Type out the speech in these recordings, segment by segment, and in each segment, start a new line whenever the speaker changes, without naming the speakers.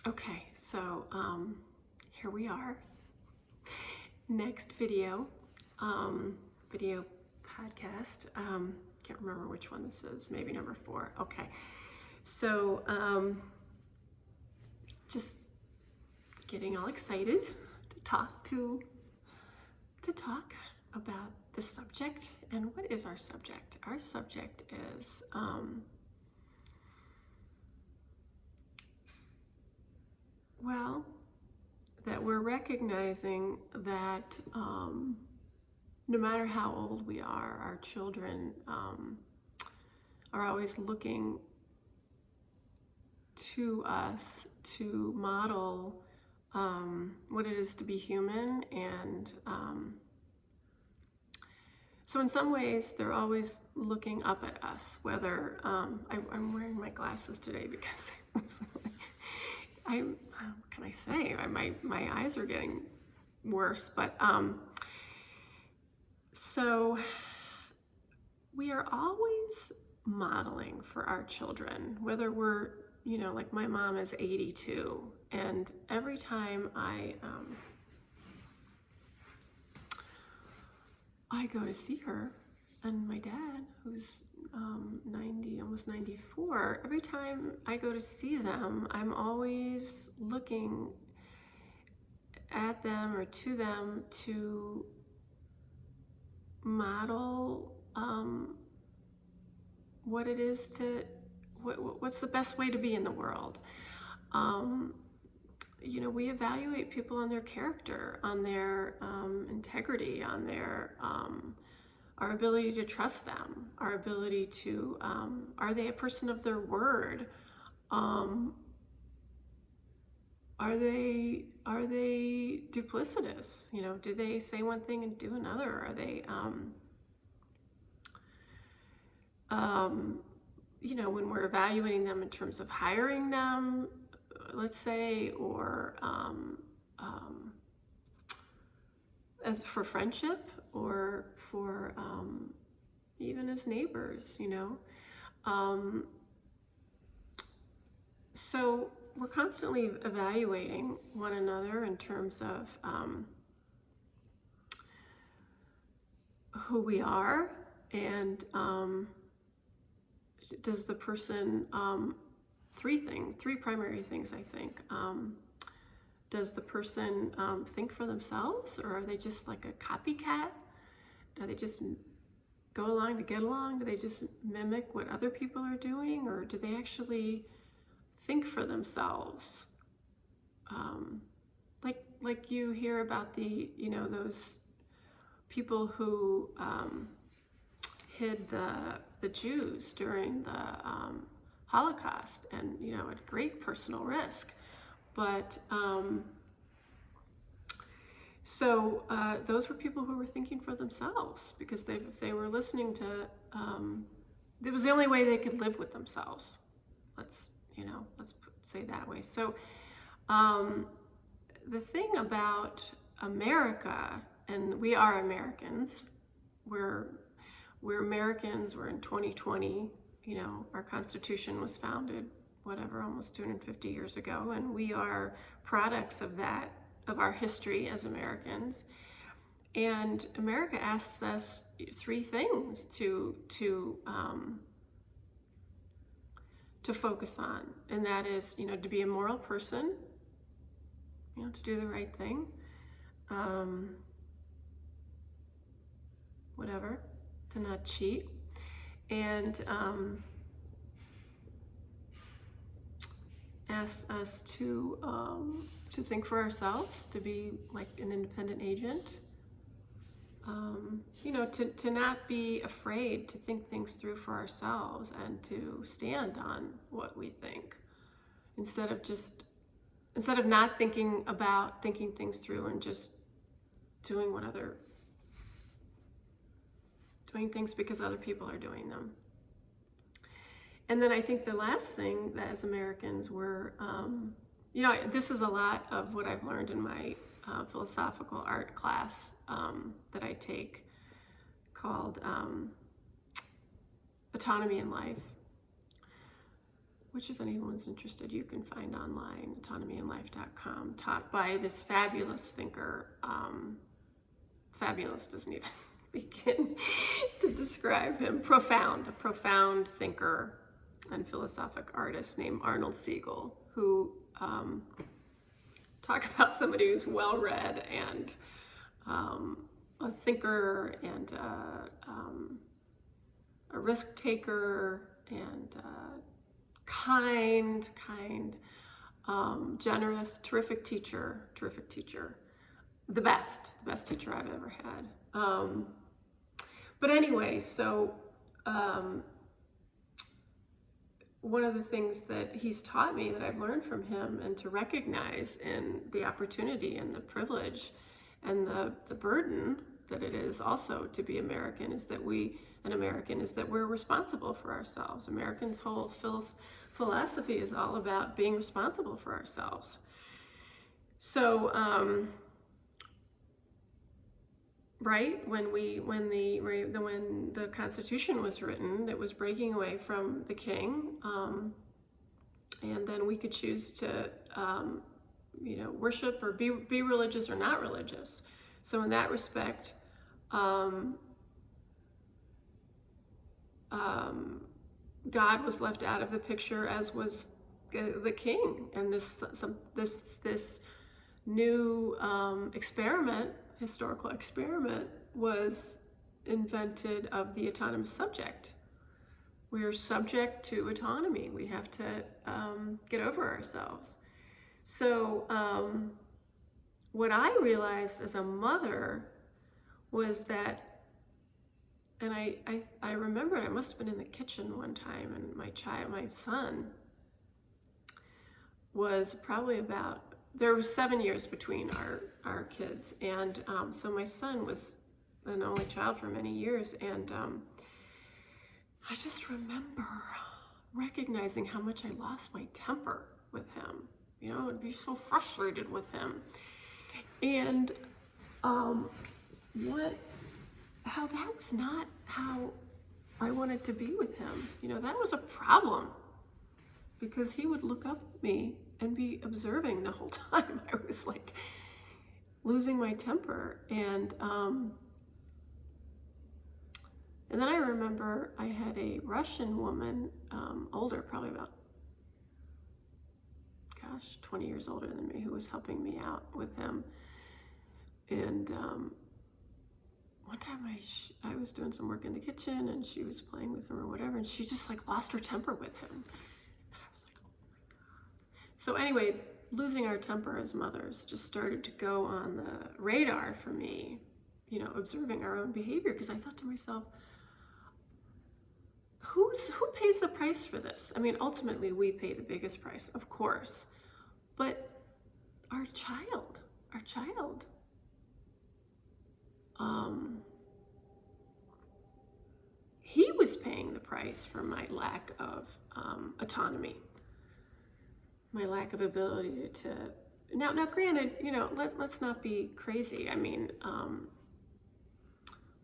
Okay, so here we are. Next video podcast. Can't remember which one this is. Maybe number 4. Okay, so just getting all excited to talk about the subject. And what is our subject? Our subject is that we're recognizing that no matter how old we are, our children are always looking to us to model what it is to be human. And so in some ways, they're always looking up at us, whether I'm wearing my glasses today because what can I say? My eyes are getting worse, but so we are always modeling for our children, whether we're, like my mom is 82, and every time I go to see her, and my dad, who's 90, almost 94, every time I go to see them, I'm always looking at them or to them to model what it is to, what's the best way to be in the world. We evaluate people on their character, on their integrity, on their our ability to trust them, our ability to, are they a person of their word? Are they duplicitous? Do they say one thing and do another? Are they, when we're evaluating them in terms of hiring them, let's say, or as for friendship, or for even as neighbors, so we're constantly evaluating one another in terms of who we are, and does the person, three primary things, I think. Does the person think for themselves, or are they just like a copycat? Do they just go along to get along? Do they just mimic what other people are doing, or do they actually think for themselves? Like you hear about those people who hid the Jews during the Holocaust, and at great personal risk. But so those were people who were thinking for themselves, because they were listening to, it was the only way they could live with themselves. Let's say that way. So the thing about America, and we are Americans, we're Americans, we're in 2020, our Constitution was founded, almost 250 years ago, and we are products of that, of our history as Americans. And America asks us 3 things to focus on, and that is, to be a moral person, to do the right thing, to not cheat, and asks us to think for ourselves, to be like an independent agent, to not be afraid to think things through for ourselves, and to stand on what we think, instead of not thinking things through and just doing things because other people are doing them. And then I think the last thing that as Americans we're, this is a lot of what I've learned in my philosophical art class that I take, called Autonomy in Life. which if anyone's interested, you can find online, autonomyandlife.com, taught by this fabulous thinker. Fabulous doesn't even begin to describe him. A profound thinker and philosophic artist named Arnold Siegel, who talk about somebody who's well-read and a thinker and a risk taker and kind, generous, terrific teacher, the best teacher I've ever had. But anyway, so one of the things that he's taught me that I've learned from him, and to recognize in the opportunity and the privilege and the burden that it is also to be American, is that we're responsible for ourselves. Americans' whole philosophy is all about being responsible for ourselves. So, right when the Constitution was written, it was breaking away from the king, and then we could choose to, worship or be religious or not religious. So in that respect, God was left out of the picture, as was the king. And this new historical experiment was invented of the autonomous subject. We are subject to autonomy. We have to get over ourselves. So what I realized as a mother was that, and I remembered, I must have been in the kitchen one time, and my son was probably there was 7 years between our kids, and so my son was an only child for many years, and I just remember recognizing how much I lost my temper with him. I'd be so frustrated with him, and how that was not how I wanted to be with him. That was a problem, because he would look up at me and be observing the whole time. I was like losing my temper, and then I remember I had a Russian woman, older, probably about 20 years older than me, who was helping me out with him. And one time I was doing some work in the kitchen, and she was playing with him or whatever, and she just lost her temper with him. And I was like, oh my God. So anyway, losing our temper as mothers just started to go on the radar for me, observing our own behavior, because I thought to myself, who pays the price for this? I mean, ultimately we pay the biggest price, of course, but our child, he was paying the price for my lack of autonomy, my lack of ability to. Now, granted, let's not be crazy. I mean, I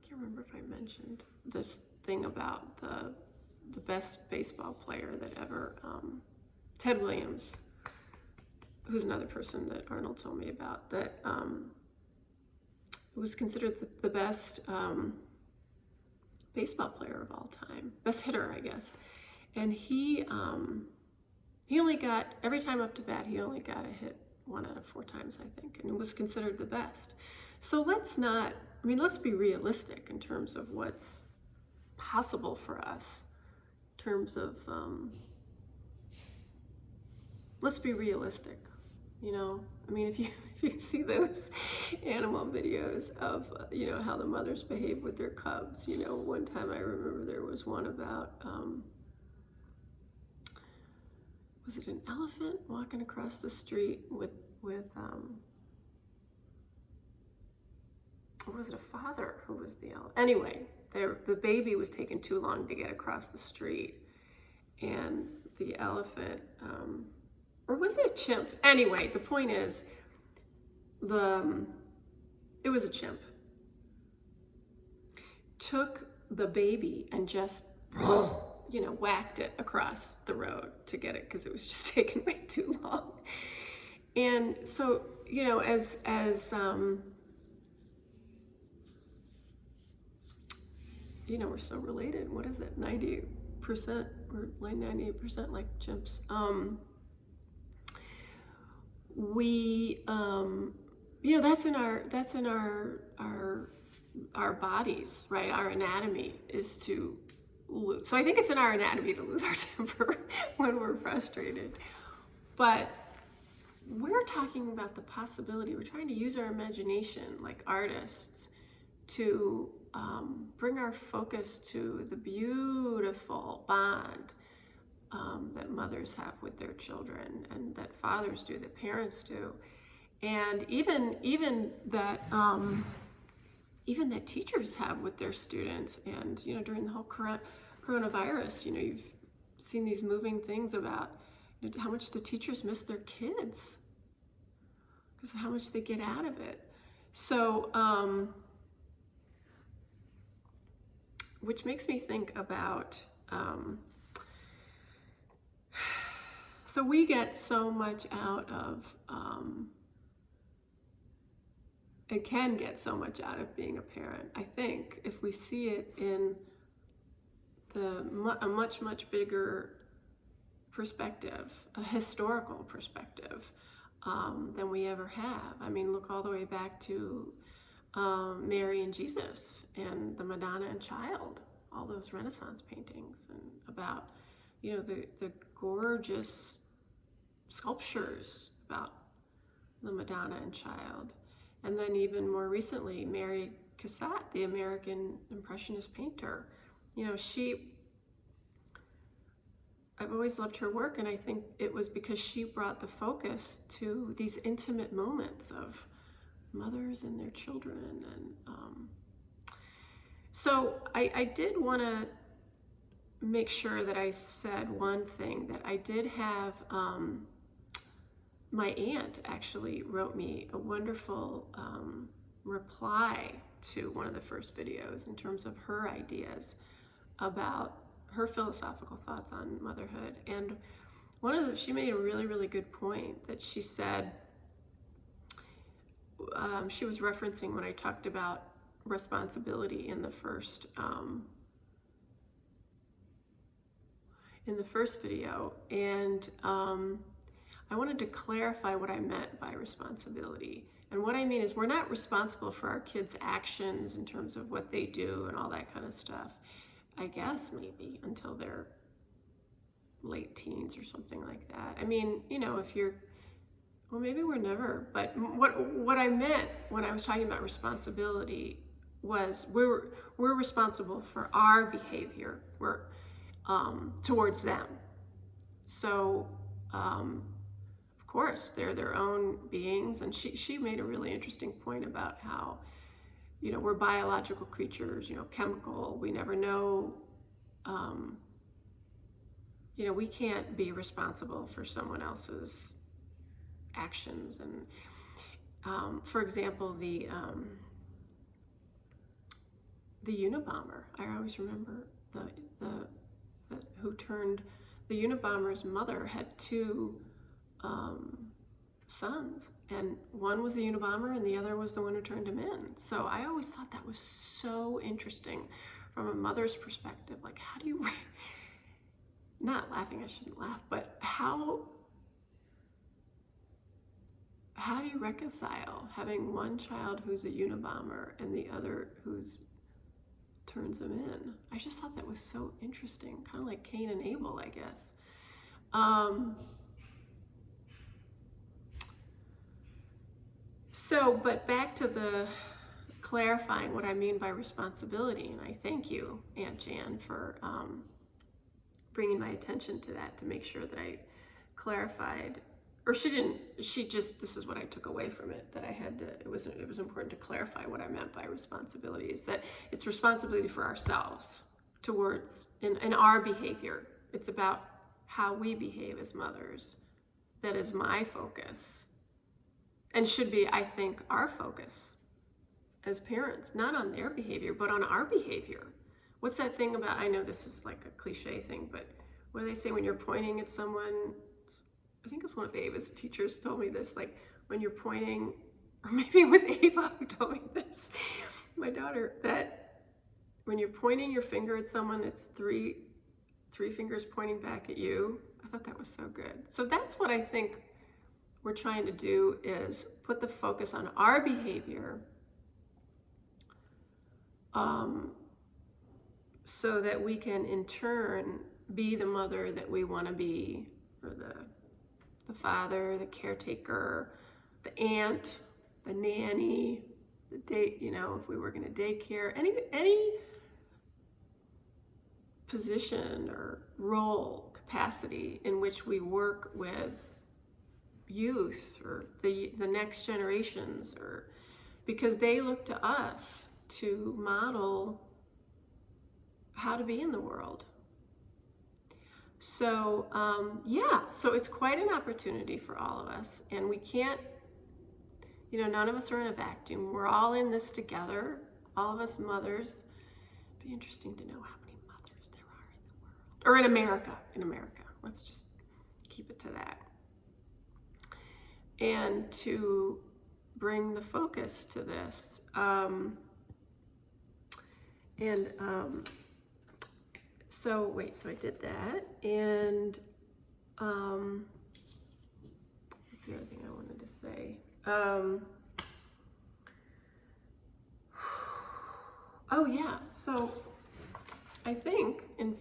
can't remember if I mentioned this thing about the best baseball player that ever, Ted Williams, who's another person that Arnold told me about, that was considered the best baseball player of all time, best hitter, I guess. And he only got, every time up to bat, he only got a hit 1 out of 4 times, I think, and was considered the best. So let's be realistic in terms of what's possible for us, in terms of, let's be realistic, I mean, if you see those animal videos of, how the mothers behave with their cubs, one time I remember there was one about, was it an elephant walking across the street with or was it a father who was the elephant? Anyway, the baby was taking too long to get across the street, and the elephant, or was it a chimp? Anyway, the point is, it was a chimp, took the baby and just whacked it across the road to get it because it was just taking way too long. And so, as we're so related. What is it? 90% or like 98% like chimps. We, that's in our bodies, right? Our anatomy is to lose. So I think it's in our anatomy to lose our temper when we're frustrated. But we're talking about the possibility. We're trying to use our imagination like artists to bring our focus to the beautiful bond that mothers have with their children, and that fathers do, that parents do, and even that teachers have with their students. And during the whole coronavirus, you've seen these moving things about how much the teachers miss their kids because of how much they get out of it. So which makes me think about so we get so much out of it can get so much out of being a parent, I think, if we see it in a much bigger perspective, a historical perspective, than we ever have. I mean, look all the way back to Mary and Jesus and the Madonna and Child, all those Renaissance paintings, and about the gorgeous sculptures about the Madonna and Child. And then even more recently, Mary Cassatt, the American Impressionist painter, I've always loved her work, and I think it was because she brought the focus to these intimate moments of mothers and their children. And so I did want to make sure that I said one thing, that I did have my aunt actually wrote me a wonderful reply to one of the first videos in terms of her ideas about her philosophical thoughts on motherhood. And she made a really good point, that she said, she was referencing when I talked about responsibility in the first video, and I wanted to clarify what I meant by responsibility. And what I mean is, we're not responsible for our kids' actions in terms of what they do and all that kind of stuff. I guess maybe until they're late teens or something like that. I mean, if you're, well, maybe we're never, but what I meant when I was talking about responsibility was we're responsible for our behavior. We're towards them. So, of course, they're their own beings. And she made a really interesting point about how, we're biological creatures, chemical. We never know, we can't be responsible for someone else's actions. And for example, the Unabomber, I always remember the Unabomber's mother had two sons, and one was the Unabomber and the other was the one who turned him in. So I always thought that was so interesting from a mother's perspective. Like, how do you, not laughing, I shouldn't laugh, but how do you reconcile having one child who's a Unabomber and the other who's turns them in? I just thought that was so interesting, kind of like Cain and Abel, I guess. But back to the clarifying what I mean by responsibility, and I thank you, Aunt Jan, for bringing my attention to that, to make sure that I clarified. Or she didn't, this is what I took away from it, that I had to, it was important to clarify what I meant by responsibility, is that it's responsibility for ourselves towards, in our behavior. It's about how we behave as mothers. That is my focus, and should be, I think, our focus as parents, not on their behavior, but on our behavior. what's that thing about, I know this is like a cliche thing, but what do they say when you're pointing at someone? I think it's one of Ava's teachers told me this, like when you're pointing, or maybe it was Ava who told me this, my daughter, that when you're pointing your finger at someone, it's three fingers pointing back at you. I thought that was so good. So that's what I think we're trying to do, is put the focus on our behavior, so that we can in turn be the mother that we want to be, or the father, the caretaker, the aunt, the nanny, the date, if we work in a daycare, any position or role, capacity in which we work with youth or the next generations, or because they look to us to model how to be in the world. So so it's quite an opportunity for all of us, and we can't, none of us are in a vacuum. We're all in this together, all of us mothers. It'd be interesting to know how many mothers there are in the world, or in America. Let's just keep it to that. And to bring the focus to this. So I did that, and what's the other thing I wanted to say? So I think in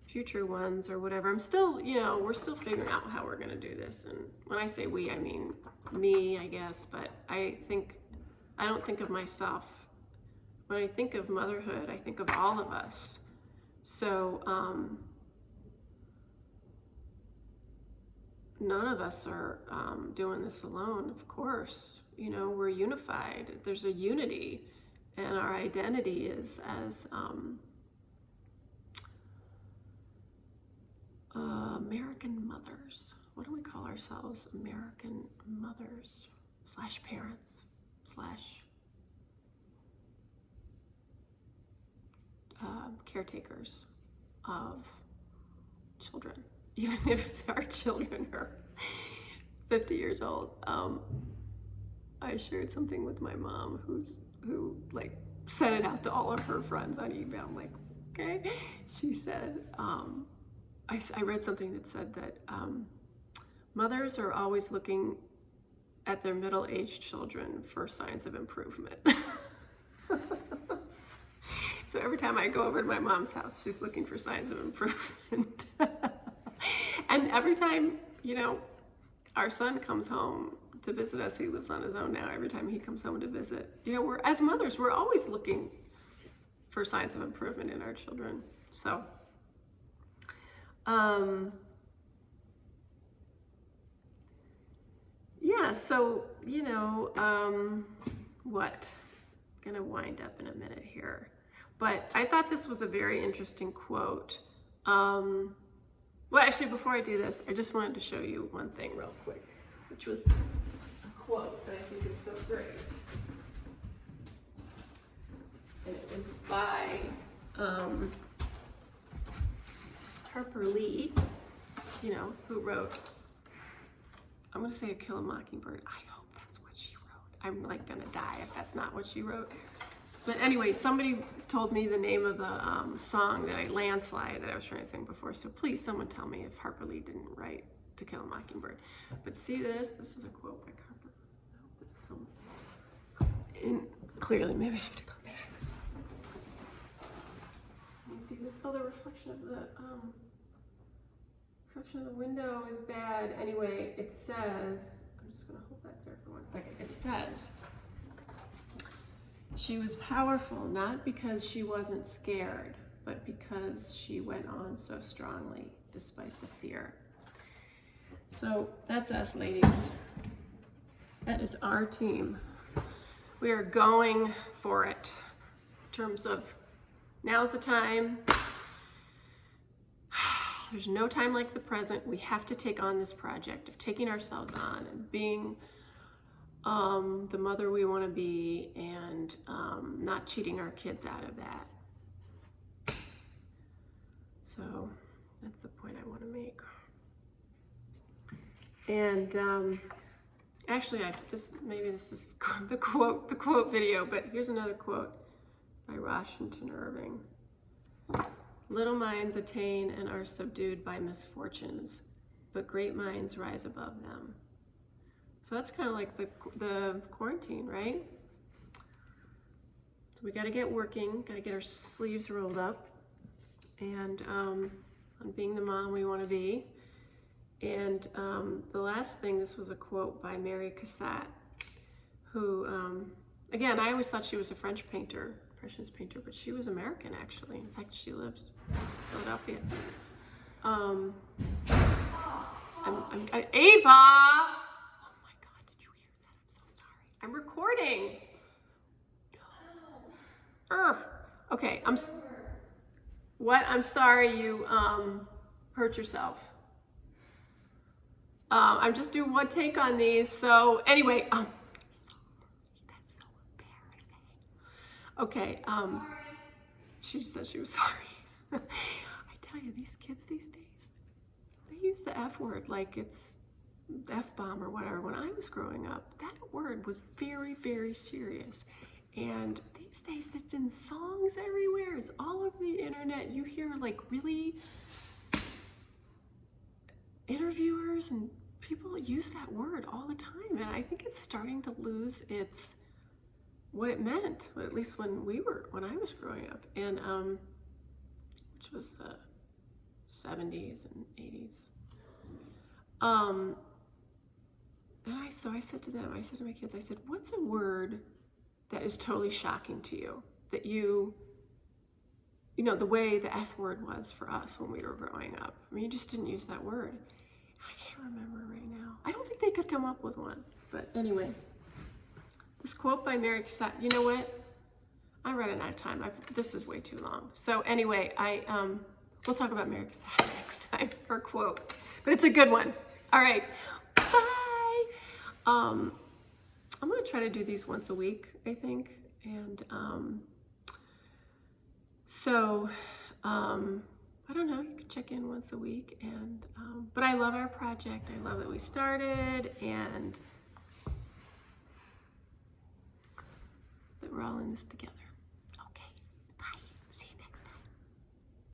future ones or whatever, I'm still, we're still figuring out how we're going to do this. And when I say we, I mean me, I guess, but I don't think of myself. When I think of motherhood, I think of all of us. So none of us are doing this alone, of course. We're unified. There's a unity, and our identity is as American mothers. What do we call ourselves? American mothers / parents / caretakers of children, even if our children are 50 years old. I shared something with my mom who like sent it out to all of her friends on email. I'm like, okay. She said, I read something that said that mothers are always looking at their middle-aged children for signs of improvement. So every time I go over to my mom's house, she's looking for signs of improvement. And every time, our son comes home to visit us, he lives on his own now. Every time he comes home to visit, we're, as mothers, we're always looking for signs of improvement in our children. So, what? I'm gonna wind up in a minute here. But I thought this was a very interesting quote. Well, actually, before I do this, I just wanted to show you one thing real quick, which was a quote that I think is so great. And it was by Harper Lee, who wrote, I'm going to say A Kill a Mockingbird. I hope that's what she wrote. I'm like going to die if that's not what she wrote. But anyway, somebody told me the name of the song Landslide, that I was trying to sing before. So please, someone tell me if Harper Lee didn't write To Kill a Mockingbird. But see this? This is a quote by Harper. I hope this comes in clearly. Maybe I have to go back. You see this? Oh, the reflection of the window is bad. Anyway, it says, I'm just going to hold that there for 1 second. It says, she was powerful not because she wasn't scared, but because she went on so strongly despite the fear. So that's us, ladies. That is our team. We are going for it in terms of now's the time. There's no time like the present. We have to take on this project of taking ourselves on and being the mother we want to be, and not cheating our kids out of that. So that's the point I want to make. And actually, maybe this is the quote video, but here's another quote by Washington Irving. Little minds attain and are subdued by misfortunes, but great minds rise above them. So that's kind of like the quarantine, right? So we got to get working, got to get our sleeves rolled up, and on being the mom we want to be. And the last thing, this was a quote by Mary Cassatt, who, again, I always thought she was a French painter, Impressionist painter, but she was American, actually. In fact, she lived in Philadelphia. Ava! Oh my God, did you hear that? I'm so sorry. I'm recording. Okay, what? I'm sorry you hurt yourself. I'm just doing one take on these. So anyway, sorry, that's so embarrassing. Okay, she said she was sorry. I tell you, these kids these days, they use the F word like it's F-bomb or whatever. When I was growing up, that word was very, very serious. And these days, it's in songs everywhere. It's all over the internet. You hear like really interviewers and people use that word all the time, and I think it's starting to lose what it meant, at least when I was growing up, and which was the 70s and 80s. And so I said to my kids, I said, what's a word that is totally shocking to you, that you know, the way the F word was for us when we were growing up? I mean, you just didn't use that word. I can't remember right now. I don't think they could come up with one. But anyway, this quote by Mary Cassatt, you know what? I'm running out of time. This is way too long. So anyway, we'll talk about Mary Cassatt next time, her quote. But it's a good one. All right, bye. I'm going to try to do these once a week, I think. And I don't know, you can check in once a week. And but I love our project. I love that we started and that we're all in this together.